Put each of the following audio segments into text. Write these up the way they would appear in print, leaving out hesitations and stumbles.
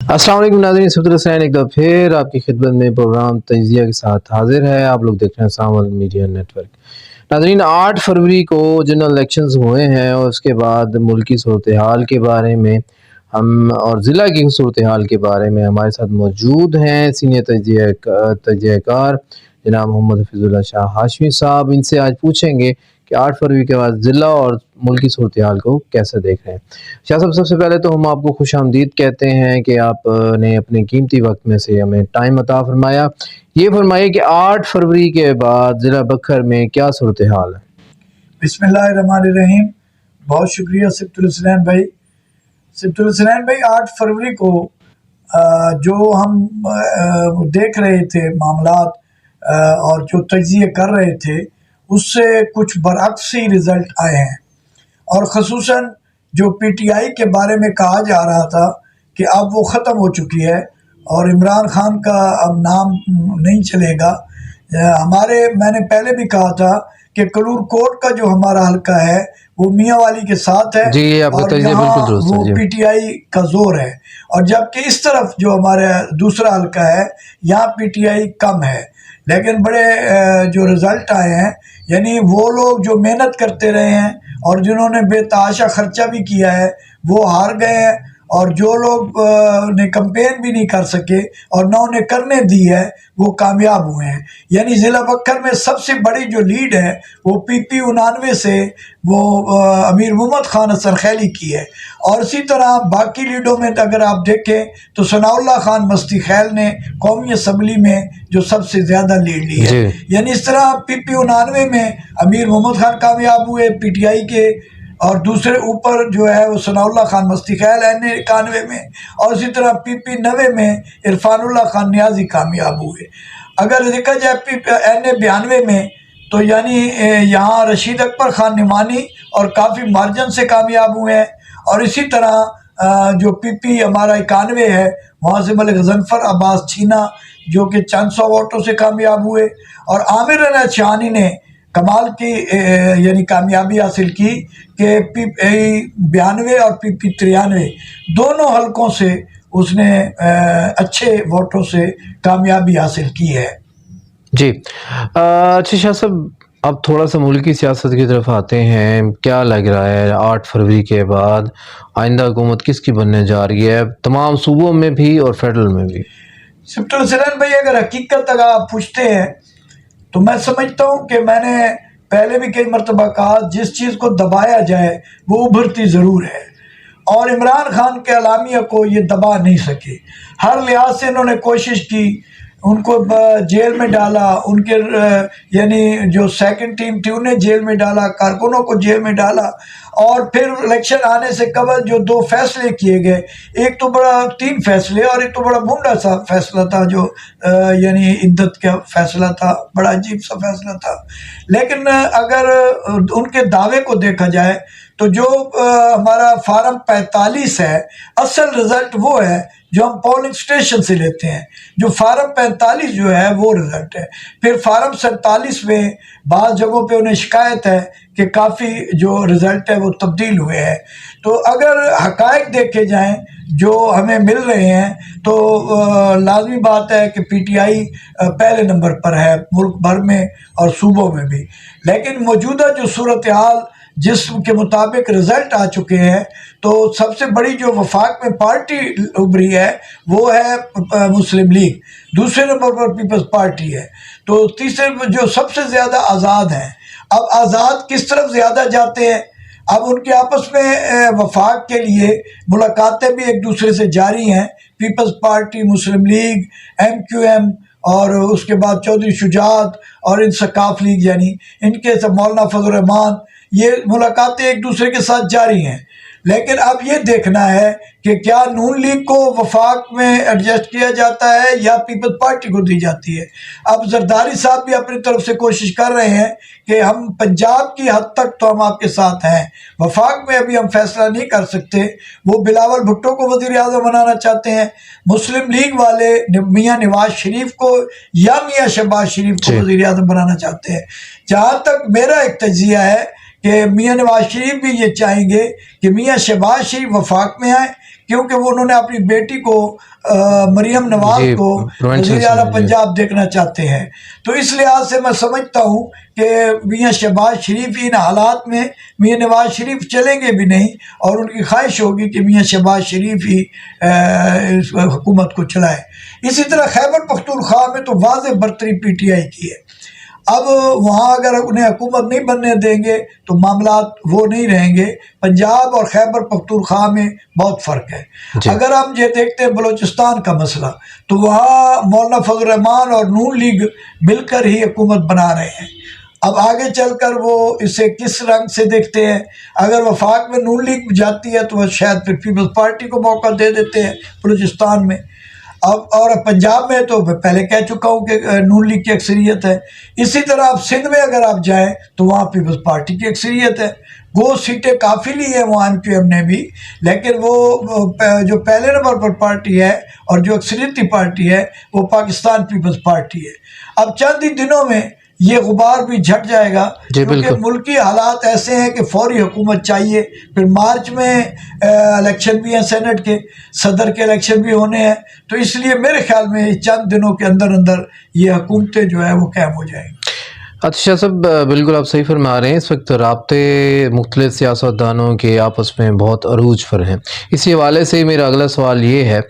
अस्सलाम वालेकुम नाज़रीन, सिफ़तुल हुसैन एक दफ़ा फिर आपकी खिदमत में प्रोग्राम तजिया के साथ हाजिर है। आप लोग देख रहे हैं सामल मीडिया नेटवर्क। नाज़रीन, 8 फरवरी को जनरल इलेक्शंस हुए हैं और उसके बाद मुल्की सूरत हाल के बारे में हम और ज़िला की सूरत हाल के बारे में हमारे साथ मौजूद हैं सीनियर तजियाकार जनाब मोहम्मद हफीज़ुल्लाह शाह हाशमी साहब। इनसे आज पूछेंगे कि 8 फरवरी के बाद ज़िला और मुल्की सूरत हाल को कैसे देख रहे हैं। शाह साहब, सबसे पहले तो हम आपको खुश आमदीद कहते हैं कि आपने अपने कीमती वक्त में से हमें टाइम अता फरमाया। ये फरमाइए कि 8 फरवरी के बाद ज़िला बखर में क्या सूरत हाल है? बिस्मिल्लाहिर्रहमानिर्रहीम। बहुत शुक्रिया सिफ़तुल हुसैन भाई। सिफ़तुल हुसैन भाई, 8 फरवरी को जो हम देख रहे थे मामलात और जो तज्ज़िये कर रहे थे, उससे कुछ बरअक्स ही रिज़ल्ट आए हैं। और ख़ुसूसन जो PTI के बारे में कहा जा रहा था कि अब वो ख़त्म हो चुकी है और इमरान खान का अब नाम नहीं चलेगा। मैंने पहले भी कहा था कि कलूर कोट का जो हमारा हल्का है वो मियाँ वाली के साथ है जी, ये आपका और तज्ज़िया यहाँ बिल्कुल दुरुस्त है वो जी। PTI का जोर है, और जबकि इस तरफ जो हमारा दूसरा हल्का है यहाँ PTI कम है। लेकिन बड़े जो रिज़ल्ट आए हैं, यानी वो लोग जो मेहनत करते रहे हैं और जिन्होंने बेतहाशा खर्चा भी किया है वो हार गए हैं, और जो लोग ने कैंपेन भी नहीं कर सके और न उन्हें करने दी है वो कामयाब हुए हैं। यानी ज़िला बक्कर में सबसे बड़ी जो लीड है वो PP 99 से वो अमीर मोहम्मद खान सरखैली की है। और इसी तरह बाकी लीडों में अगर आप देखें तो सनाउल्लाह खान मस्ती खैल ने कौमी असम्बली में जो सबसे ज़्यादा लीड ली है। यानी इस तरह PP 99 में अमीर मोहम्मद खान कामयाब हुए PTI के, और दूसरे ऊपर जो है वो सनाउल्लाह खान मस्ती खैल NA 91 में, और इसी तरह PP 90 में इरफानुल्लाह खान नियाजी कामयाब हुए। अगर देखा जाए NA 92 में तो यानी यहाँ रशीद अकबर खान निमानी और काफ़ी मार्जिन से कामयाब हुए हैं। और इसी तरह जो PP हमारा 91 है वहाँ से मलिक गजनफर अब्बास छीना जो कि चंद सौ वोटों से कामयाब हुए, और आमिर अहमद शाहानी ने कमाल की यानी कामयाबी हासिल की कि PP 92 और PP 93 दोनों हलकों से उसने अच्छे वोटों से कामयाबी हासिल की है। जी, अच्छा शाह साहब, अब थोड़ा सा मुल्की सियासत की तरफ आते हैं। क्या लग रहा है 8 फरवरी के बाद आइंदा हुकूमत किसकी बनने जा रही है, तमाम सूबों में भी और फेडरल में भी? सिफ़तुल हुसैन भाई, अगर हकीकत अगर आप पूछते हैं तो मैं समझता हूँ कि मैंने पहले भी कई मरतबा कहा, जिस चीज़ को दबाया जाए वो उभरती ज़रूर है, और इमरान खान के अलामिया को ये दबा नहीं सके। हर लिहाज से इन्होंने कोशिश की, उनको जेल में डाला, उनके यानी जो सेकंड टीम थी उन्हें जेल में डाला, कारकुनों को जेल में डाला, और फिर इलेक्शन आने से कबल जो 2 फैसले किए गए, एक तो बड़ा 3 फैसले और एक तो बड़ा भूंडा सा फैसला था जो यानी इद्दत का फैसला था, बड़ा अजीब सा फैसला था। लेकिन अगर उनके दावे को देखा जाए तो जो हमारा फार्म 45 है, असल रिज़ल्ट वो है जो हम पोलिंग स्टेशन से लेते हैं। जो फार्म 45 जो है वो रिज़ल्ट है। फिर फार्म 47 में बाज़ जगहों पे उन्हें शिकायत है कि काफ़ी जो रिज़ल्ट है वो तब्दील हुए हैं। तो अगर हक़ाइक़ देखे जाएं जो हमें मिल रहे हैं तो लाजमी बात है कि PTI पहले नंबर पर है मुल्क भर में और सूबों में भी। लेकिन मौजूदा जो सूरत हाल जिसके मुताबिक रिज़ल्ट आ चुके हैं, तो सबसे बड़ी जो वफाक में पार्टी उभरी है वो है मुस्लिम लीग, दूसरे नंबर पर पीपल्स पार्टी है, तो तीसरे जो सबसे ज़्यादा आज़ाद हैं। अब आज़ाद किस तरफ ज़्यादा जाते हैं, अब उनके आपस में वफाक के लिए मुलाकातें भी एक दूसरे से जारी हैं। पीपल्स पार्टी, मुस्लिम लीग, MQM और उसके बाद चौधरी शुजात और इंसकाफ लीग यानी इनके सब मौलाना फजल रहमान, ये मुलाकातें एक दूसरे के साथ जारी हैं। लेकिन अब ये देखना है कि क्या नून लीग को वफाक में एडजस्ट किया जाता है या पीपल्स पार्टी को दी जाती है। अब जरदारी साहब भी अपनी तरफ से कोशिश कर रहे हैं कि हम पंजाब की हद तक तो हम आपके साथ हैं, वफाक में अभी हम फैसला नहीं कर सकते। वो बिलावल भुट्टो को वज़ीर आज़म बनाना चाहते हैं, मुस्लिम लीग वाले मियाँ नवाज शरीफ को या मियाँ शहबाज शरीफ को वज़ीर आज़म बनाना चाहते हैं। जहाँ तक मेरा एक तज्ज़िया है कि मियाँ नवाज शरीफ भी ये चाहेंगे कि मियाँ शहबाज शरीफ वफाक में आए, क्योंकि वो उन्होंने अपनी बेटी को मरियम नवाज जी, को प्रोविंशियल वज़ीर आला जी। पंजाब देखना चाहते हैं। तो इस लिहाज से मैं समझता हूँ कि मियाँ शहबाज शरीफ इन हालात में मियाँ नवाज शरीफ चलेंगे भी नहीं, और उनकी ख्वाहिश होगी कि मियाँ शहबाज शरीफ ही इस हुकूमत को चलाए। इसी तरह खैबर पख्तूनख्वा में तो वाज़ेह बरतरी PTI की है। अब वहाँ अगर उन्हें हुकूमत नहीं बनने देंगे तो मामलात वो नहीं रहेंगे। पंजाब और खैबर पख्तूनख्वा में बहुत फ़र्क है। जी। अगर हम ये देखते हैं बलूचिस्तान का मसला, तो वहाँ मौलाना फजल रहमान और नून लीग मिलकर ही हुकूमत बना रहे हैं। अब आगे चलकर वो इसे किस रंग से देखते हैं। अगर वफाक में नून लीग जाती है तो वह शायद फिर पीपल्स पार्टी को मौका दे देते हैं बलूचिस्तान में। अब और पंजाब में तो मैं पहले कह चुका हूँ कि नून लीग की अक्सरियत है। इसी तरह अब सिंध में अगर आप जाएँ तो वहाँ पीपल्स पार्टी की अक्सरियत है। वो सीटें काफ़ी ली हैं वहाँ MQM ने भी, लेकिन वो जो पहले नंबर पर पार्टी है और जो अक्सरियती पार्टी है वो पाकिस्तान पीपल्स पार्टी है। अब चंद ही दिनों में ये गुबार भी झट जाएगा, जी, क्योंकि बिल्कुल। मुल्की हालात ऐसे हैं कि फौरी हुकूमत चाहिए। फिर मार्च में इलेक्शन भी हैं, सेनेट के सदर के इलेक्शन भी होने हैं। तो इसलिए मेरे ख्याल में चंद दिनों के अंदर अंदर ये हुकूमतें जो है वो कायम हो जाएंगी। अच्छा साहब, बिल्कुल आप सही फरमा रहे हैं। इस वक्त राब्ते मुख्तलिफ सियासतदानों के आपस में बहुत अरूज पर हैं। इसी हवाले से मेरा अगला सवाल ये है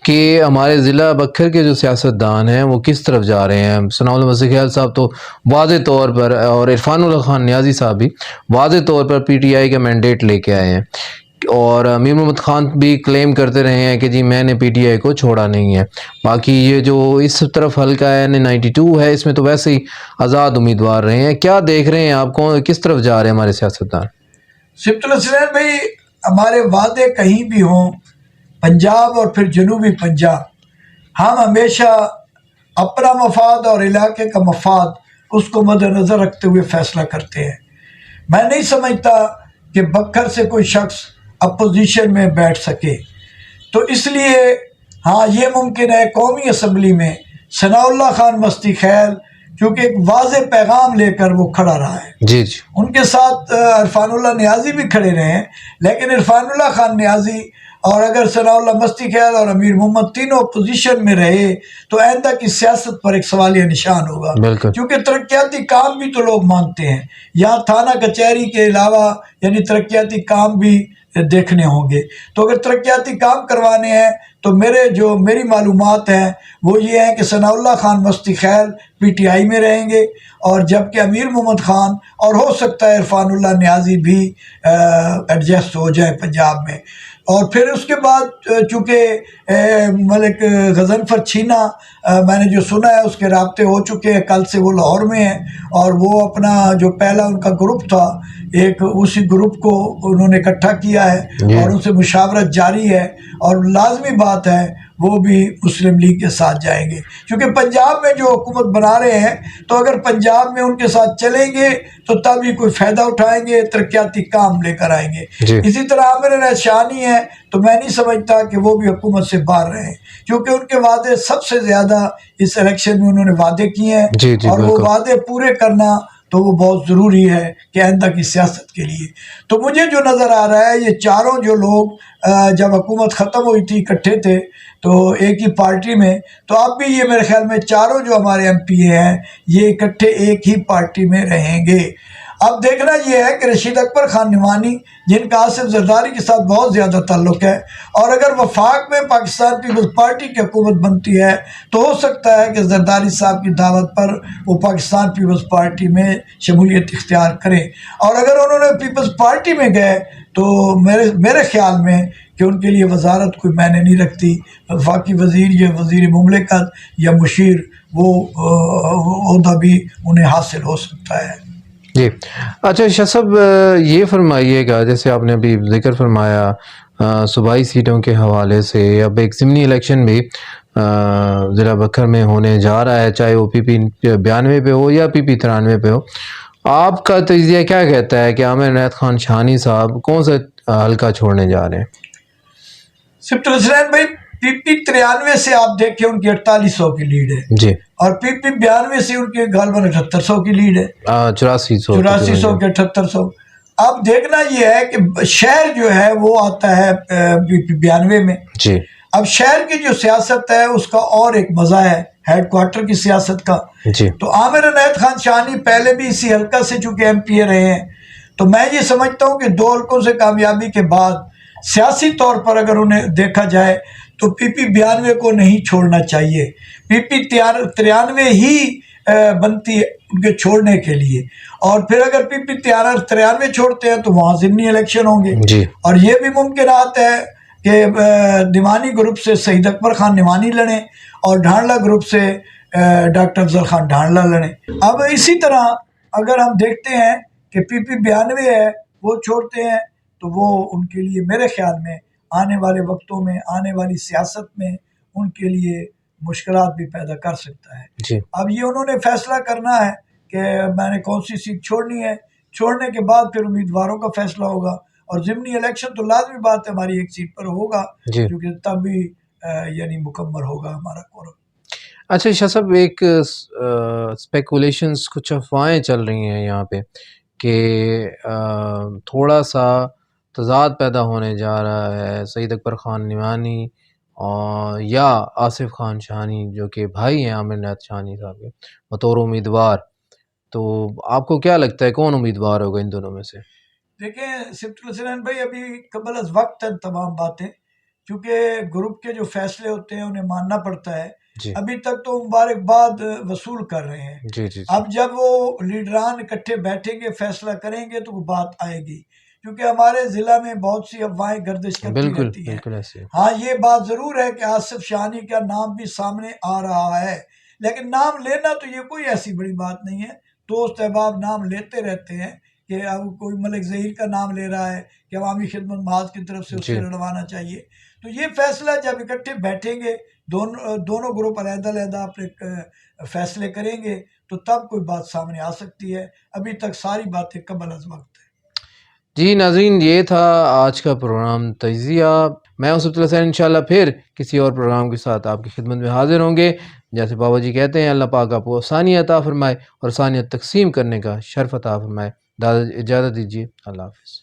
कि हमारे ज़िला बखर के जो सियासतदान हैं वो किस तरफ जा रहे हैं। सनाउल्लाह मसीह ख्याल साहब तो वाज़े तौर पर, और इरफानुल्लाह खान नियाज़ी साहब भी वाज़े तौर पर PTI का मैंडेट लेके आए हैं, और अमीर मोहम्मद खान भी क्लेम करते रहे हैं कि जी मैंने PTI को छोड़ा नहीं है। बाकी ये जो इस तरफ हल्का है N92 है, इसमें तो वैसे ही आज़ाद उम्मीदवार रहे हैं। क्या देख रहे हैं आप, कौन किस तरफ जा रहे हैं हमारे सियासतदान? सिब्तुल हसनैन भाई, हमारे वादे कहीं भी हों, पंजाब और फिर जनूबी पंजाब, हम हमेशा अपना मफाद और इलाके का मफाद उसको मद्देनज़र रखते हुए फ़ैसला करते हैं। मैं नहीं समझता कि बखर से कोई शख्स अपोजिशन में बैठ सके। तो इसलिए हाँ, ये मुमकिन है कौमी असम्बली में सनाउल्लाह खान मस्ती खैल, क्योंकि एक वाज़ेह पैगाम लेकर वो खड़ा रहा है। जी जी। उनके साथ इरफानुल्लाह नियाज़ी भी खड़े रहे हैं, लेकिन इरफानुल्लाह खान नियाज़ी और अगर सनाउल्लाह मस्ती खैल और अमीर मोहम्मद तीनों पोजीशन में रहे तो आइंदा की सियासत पर एक सवालिया निशान होगा। बिल्कुल। क्योंकि तरक्याती काम भी तो लोग मांगते हैं, यहाँ थाना कचहरी के अलावा यानी तरक्याती काम भी देखने होंगे। तो अगर तरक्याती काम करवाने हैं तो मेरी मालूमात हैं वो ये हैं कि सनाउल्लाह खान मस्ती खैल PTI में रहेंगे, और जबकि अमीर मोहम्मद खान और हो सकता है इरफानुल्लाह नियाज़ी भी एडजस्ट हो जाए पंजाब में। और फिर उसके बाद चूँकि मलिक गज़नफ़र छीना मैंने जो सुना है उसके राब्ते हो चुके हैं, कल से वो लाहौर में हैं, और वो अपना जो पहला उनका ग्रुप था एक उसी ग्रुप को उन्होंने इकट्ठा किया है और उनसे मुशावरत जारी है, और लाजमी बात है वो भी मुस्लिम लीग के साथ जाएंगे। क्योंकि पंजाब में जो हुकूमत बना रहे हैं तो अगर पंजाब में उनके साथ चलेंगे तो तभी कोई फ़ायदा उठाएंगे, तरक्याती काम लेकर आएंगे। इसी तरह आमिर रहशानी है तो मैं नहीं समझता कि वो भी हुकूमत से बाहर रहे, क्योंकि उनके वादे सबसे ज़्यादा इस इलेक्शन में उन्होंने वादे किए हैं, और वो वादे पूरे करना तो वो बहुत ज़रूरी है कि आइंदा की सियासत के लिए। तो मुझे जो नज़र आ रहा है ये चारों जो लोग जब हुकूमत ख़त्म हुई थी इकट्ठे थे तो एक ही पार्टी में, तो अब भी ये मेरे ख्याल में चारों जो हमारे MP हैं ये इकट्ठे एक ही पार्टी में रहेंगे। अब देखना ये है कि रशीद अकबर खान निवानी जिनका आसिफ जरदारी के साथ बहुत ज़्यादा ताल्लुक़ है, और अगर वफाक में पाकिस्तान पीपल्स पार्टी की हुकूमत बनती है तो हो सकता है कि जरदारी साहब की दावत पर वो पाकिस्तान पीपल्स पार्टी में शमूलियत इख्तियार करें, और अगर उन्होंने पीपल्स पार्टी में गए तो मेरे ख्याल में कि उनके लिए वजारत कोई मायने नहीं रखती। वफाकी वज़ीर या वज़ीर मुमलिकत या मुशीर वो ओहदा भी उन्हें हासिल हो सकता है। जी। अच्छा शाह साहब, ये फरमाइएगा, जैसे आपने अभी जिक्र फरमाया सूबाई सीटों के हवाले से, अब एक ज़िमनी इलेक्शन भी ज़िला बखर में होने जा रहा है, चाहे वो PP 92 पे हो या PP 93 पे हो। आपका तजिया क्या कहता है कि आमिर इनायत खान शानी साहब कौन सा हल्का छोड़ने जा रहे हैं? सिब्तुल हसनैन भाई, PP 93 से आप देखें उनकी 4800 की लीड है जी, और PP 92 से उनके गालबन 7800 की लीड है, 8400 8400 के 7800। اب دیکھنا یہ ہے کہ شہر جو ہے وہ آتا ہے پی92 میں. جی اب شہر کی جو سیاست ہے اس کا اور ایک مزہ ہے ہیڈ کوارٹر کی سیاست کا. جی تو عامر عنایت خان شاہانی پہلے بھی اسی حلقہ سے چونکہ ایم پی اے رہے ہیں، تو میں یہ سمجھتا ہوں کہ 2 حلقوں سے کامیابی کے بعد سیاسی طور پر اگر انہیں دیکھا جائے تو پی پی 92 کو نہیں چھوڑنا چاہیے. پی پی 93 ہی بنتی ہے ان کے چھوڑنے کے لیے. اور پھر اگر پی پی 93 چھوڑتے ہیں تو وہاں ضمنی الیکشن ہوں گے. جی اور یہ بھی ممکنات ہے کہ نعمانی گروپ سے شہید اکبر خان نعمانی لڑیں اور ڈھانڈلہ گروپ سے ڈاکٹر افضل خان ڈھانڈلہ لڑیں. اب اسی طرح اگر ہم دیکھتے ہیں کہ پی پی 92 ہے وہ چھوڑتے ہیں تو وہ ان کے لیے میرے خیال میں آنے والے وقتوں میں آنے والی سیاست میں ان کے لیے مشکلات بھی پیدا کر سکتا ہے. جی اب یہ انہوں نے فیصلہ کرنا ہے کہ میں نے کون سی سیٹ چھوڑنی ہے. چھوڑنے کے بعد پھر امیدواروں کا فیصلہ ہوگا اور ضمنی الیکشن تو لازمی بات ہے ہماری ایک سیٹ پر ہوگا جی. کیونکہ تب بھی یعنی مکمل ہوگا ہمارا قرب. اچھا شاہ صاحب، ایک اسپیکولیشنز کچھ افواہیں چل رہی ہیں یہاں پہ کہ تھوڑا سا تضاد پیدا ہونے جا رہا ہے شہید اکبر خان نعمانی اور یا آصف خان شاہانی جو کہ بھائی ہیں عامر عنایت شاہانی صاحب کے بطور امیدوار. تو آپ کو کیا لگتا ہے کون امیدوار ہوگا ان دونوں میں سے؟ دیکھیں سفت الحسنین بھائی، ابھی قبل از وقت ہیں تمام باتیں، کیونکہ گروپ کے جو فیصلے ہوتے ہیں انہیں ماننا پڑتا ہے. جی ابھی تک تو مبارکباد وصول کر رہے ہیں. جی جی اب جب وہ لیڈران اکٹھے بیٹھیں گے فیصلہ کریں گے تو وہ بات آئے گی، کیونکہ ہمارے ضلع میں بہت سی افواہیں گردش کرتی بالکل رہتی ہیں. بالکل ایسے. ہاں یہ بات ضرور ہے کہ آصف شاہانی کا نام بھی سامنے آ رہا ہے، لیکن نام لینا تو یہ کوئی ایسی بڑی بات نہیں ہے. دوست احباب نام لیتے رہتے ہیں کہ اب کوئی ملک ظہیر کا نام لے رہا ہے کہ عوامی خدمت محاذ کی طرف سے اس جی سے لڑوانا چاہیے. تو یہ فیصلہ جب اکٹھے بیٹھیں گے دونوں گروپ علیحدہ علیحدہ اپنے فیصلے کریں گے تو تب کوئی بات سامنے آ سکتی ہے. ابھی تک ساری باتیں قبل از وقت ہے. جی ناظرین، یہ تھا آج کا پروگرام تجزیہ. میں ہوں سبت اللہ حسین، انشاءاللہ پھر کسی اور پروگرام کے ساتھ آپ کی خدمت میں حاضر ہوں گے. جیسے بابا جی کہتے ہیں، اللہ پاک آپ کو آسانی عطا فرمائے اور آسانیت تقسیم کرنے کا شرف عطا فرمائے. اجازت دیجیے، اللہ حافظ.